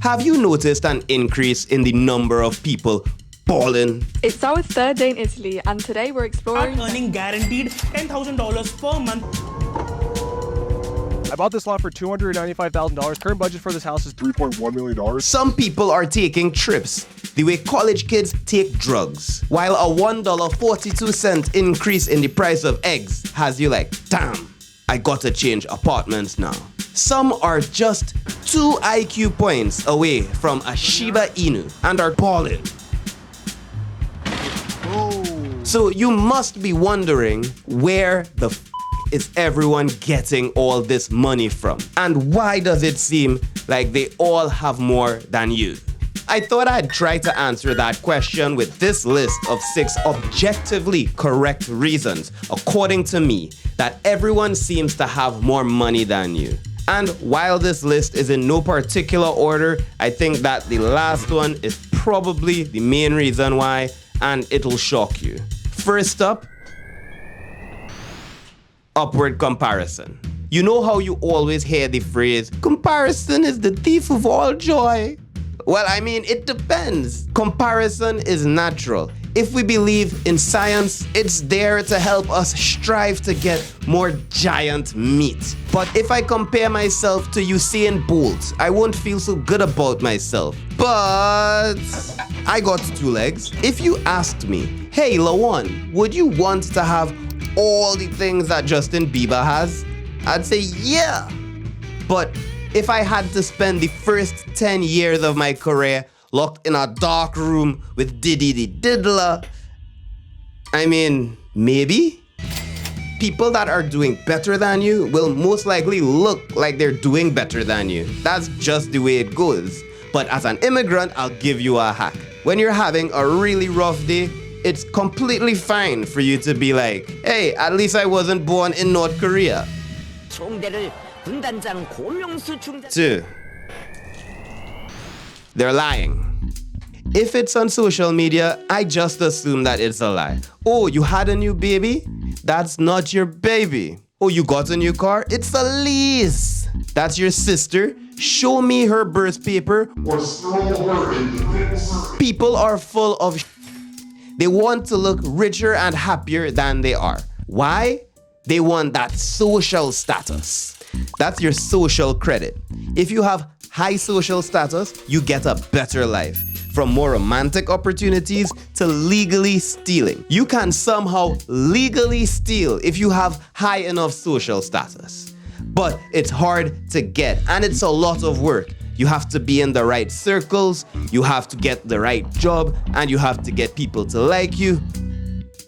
Have you noticed an increase in the number of people balling? It's our third day in Italy, and today we're exploring. Earning guaranteed $10,000 per month. I bought this lot for $295,000. Current budget for this house is $3.1 million. Some people are taking trips the way college kids take drugs, while a $1.42 increase in the price of eggs has you like, damn, I gotta change apartments now. Some are just 2 IQ points away from a Shiba Inu and are balling. So you must be wondering, where the is everyone getting all this money from? And why does it seem like they all have more than you? I thought I'd try to answer that question with this list of 6 objectively correct reasons, according to me, that everyone seems to have more money than you. And while this list is in no particular order, I think that the last one is probably the main reason why, and it'll shock you. First up, upward comparison. You know how you always hear the phrase, comparison is the thief of all joy? Well, I mean, it depends. Comparison is natural. If we believe in science, it's there to help us strive to get more giant meat. But if I compare myself to Usain Bolt, I won't feel so good about myself. But I got 2 legs. If you asked me, hey Lawan, would you want to have all the things that Justin Bieber has? I'd say yeah. But if I had to spend the first 10 years of my career locked in a dark room with Diddy the Diddler, I mean, maybe? People that are doing better than you will most likely look like they're doing better than you. That's just the way it goes. But as an immigrant, I'll give you a hack. When you're having a really rough day, it's completely fine for you to be like, hey, at least I wasn't born in North Korea. 2. They're lying. If it's on social media, I just assume that it's a lie. Oh, you had a new baby? That's not your baby. Oh, you got a new car? It's a lease. That's your sister. Show me her birth paper or throw her into this. People are full of They want to look richer and happier than they are. Why? They want that social status. That's your social credit. If you have high social status, you get a better life. From more romantic opportunities to legally stealing. You can somehow legally steal if you have high enough social status. But it's hard to get, and it's a lot of work. You have to be in the right circles, you have to get the right job, and you have to get people to like you.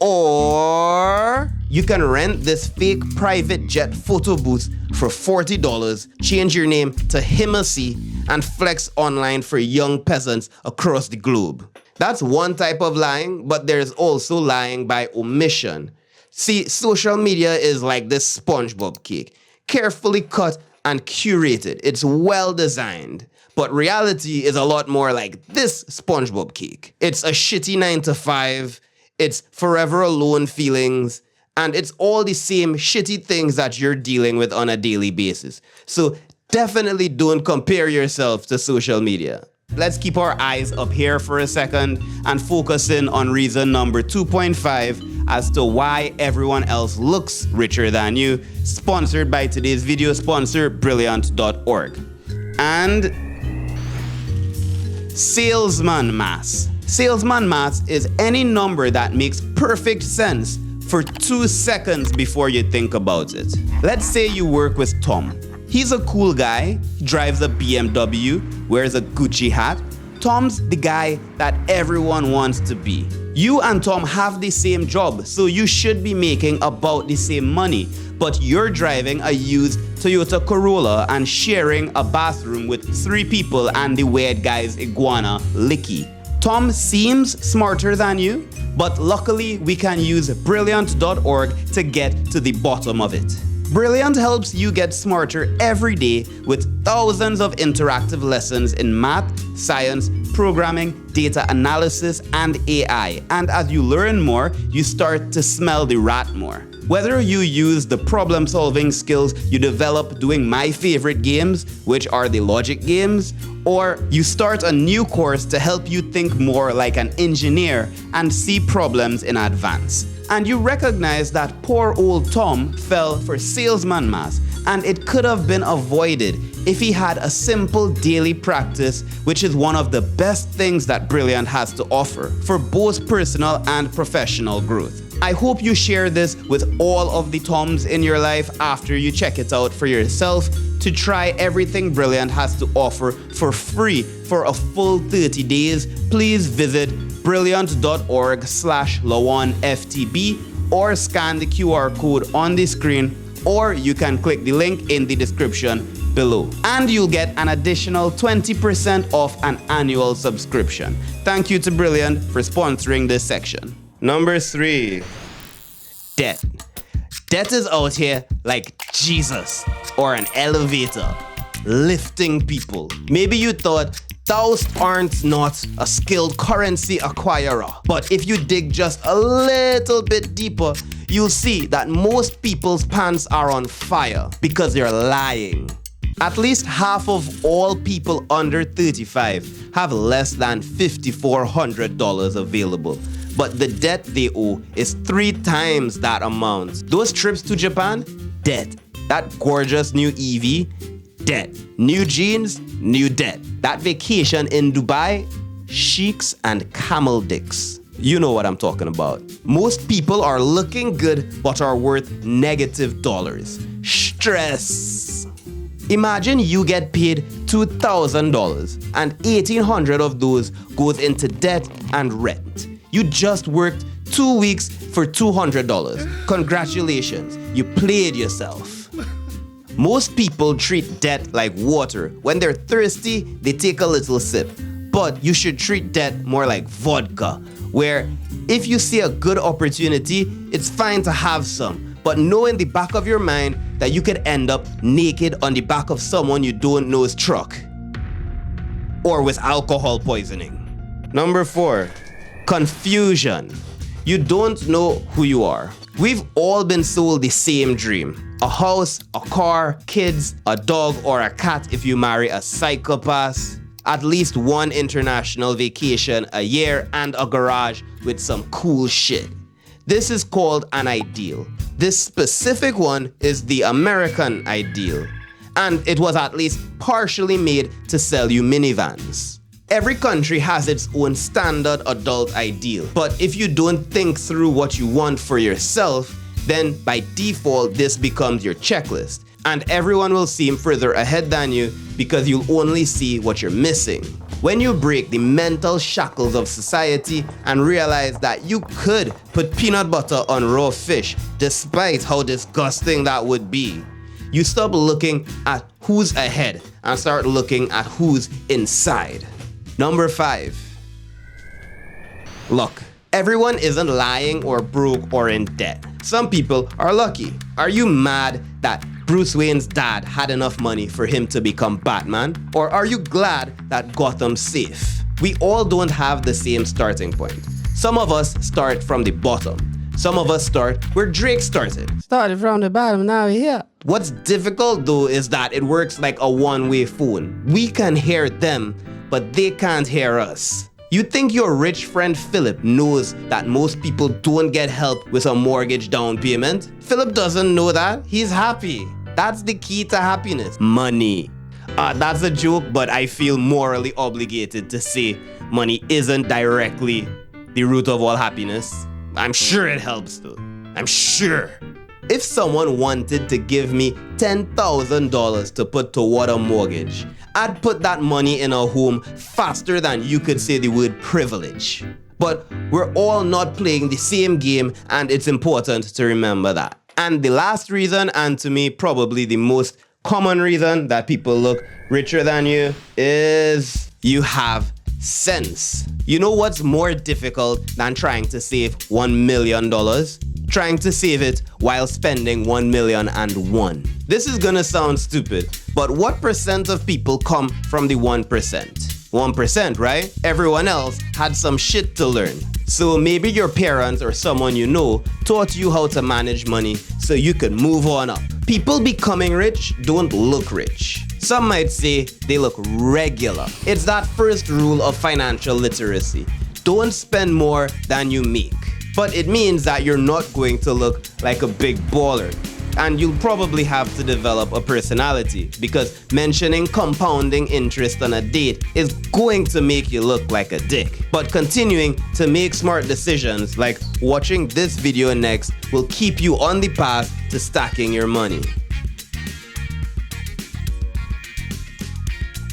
Or you can rent this fake private jet photo booth for $40, change your name to Himasi, and flex online for young peasants across the globe. That's one type of lying, but there's also lying by omission. See, social media is like this SpongeBob cake, carefully cut and curated. It's well designed. But reality is a lot more like this SpongeBob cake. It's a shitty 9 to 5, it's forever alone feelings, and it's all the same shitty things that you're dealing with on a daily basis. So definitely don't compare yourself to social media. Let's keep our eyes up here for a second and focus in on reason number 2.5 as to why everyone else looks richer than you, sponsored by today's video sponsor, Brilliant.org. And salesman math. Salesman math is any number that makes perfect sense for 2 seconds before you think about it. Let's say you work with Tom. He's a cool guy, drives a BMW, wears a Gucci hat. Tom's the guy that everyone wants to be. You and Tom have the same job, so you should be making about the same money, but you're driving a used Toyota Corolla and sharing a bathroom with 3 people and the weird guy's iguana, Licky. Tom seems smarter than you, but luckily we can use Brilliant.org to get to the bottom of it. Brilliant helps you get smarter every day with thousands of interactive lessons in math, science, programming, data analysis, and AI. And as you learn more, you start to smell the rat more. Whether you use the problem-solving skills you develop doing my favorite games, which are the logic games, or you start a new course to help you think more like an engineer and see problems in advance, and you recognize that poor old Tom fell for salesman math, and it could have been avoided if he had a simple daily practice, which is one of the best things that Brilliant has to offer for both personal and professional growth. I hope you share this with all of the Toms in your life after you check it out for yourself to try everything Brilliant has to offer for free for a full 30 days. Please visit brilliant.org/LawanFTB or scan the QR code on the screen, or you can click the link in the description below. And you'll get an additional 20% off an annual subscription. Thank you to Brilliant for sponsoring this section. Number 3, debt. Debt is out here like Jesus or an elevator, lifting people. Maybe you thought thou aren't not a skilled currency acquirer, but if you dig just a little bit deeper, you'll see that most people's pants are on fire because they're lying. At least half of all people under 35 have less than $5,400 available, but the debt they owe is 3 times that amount. Those trips to Japan, debt. That gorgeous new EV, debt. New jeans, new debt. That vacation in Dubai, sheiks and camel dicks. You know what I'm talking about. Most people are looking good but are worth negative dollars. Stress. Imagine you get paid $2,000 and $1,800 of those goes into debt and rent. You just worked 2 weeks for $200. Congratulations, you played yourself. Most people treat debt like water. When they're thirsty, they take a little sip. But you should treat debt more like vodka, where if you see a good opportunity, it's fine to have some, but know in the back of your mind that you could end up naked on the back of someone you don't know's truck, or with alcohol poisoning. Number 4, confusion. You don't know who you are. We've all been sold the same dream. A house, a car, kids, a dog, or a cat if you marry a psychopath. At least one international vacation a year and a garage with some cool shit. This is called an ideal. This specific one is the American ideal, and it was at least partially made to sell you minivans. Every country has its own standard adult ideal, but if you don't think through what you want for yourself, then by default this becomes your checklist, and everyone will seem further ahead than you because you'll only see what you're missing. When you break the mental shackles of society and realize that you could put peanut butter on raw fish despite how disgusting that would be, you stop looking at who's ahead and start looking at who's inside. Number 5, luck. Everyone isn't lying or broke or in debt. Some people are lucky. Are you mad that Bruce Wayne's dad had enough money for him to become Batman? Or are you glad that Gotham's safe? We all don't have the same starting point. Some of us start from the bottom. Some of us start where Drake started. Started from the bottom, now we're here. What's difficult though is that it works like a one-way phone. We can hear them, but they can't hear us. You think your rich friend Philip knows that most people don't get help with a mortgage down payment? Philip doesn't know that. He's happy. That's the key to happiness. Money. That's a joke, but I feel morally obligated to say money isn't directly the root of all happiness. I'm sure it helps though. I'm sure. If someone wanted to give me $10,000 to put toward a mortgage, I'd put that money in a home faster than you could say the word privilege. But we're all not playing the same game, and it's important to remember that. And the last reason, and to me probably the most common reason that people look richer than you, is you have sense. You know what's more difficult than trying to save $1 million? Trying to save it while spending $1,000,001. This is gonna sound stupid, but what percent of people come from the 1%? 1%, right? Everyone else had some shit to learn. So maybe your parents or someone you know taught you how to manage money so you could move on up. People becoming rich don't look rich. Some might say they look regular. It's that first rule of financial literacy. Don't spend more than you make. But it means that you're not going to look like a big baller. And you'll probably have to develop a personality because mentioning compounding interest on a date is going to make you look like a dick. But continuing to make smart decisions like watching this video next will keep you on the path to stacking your money.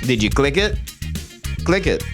Did you click it? Click it.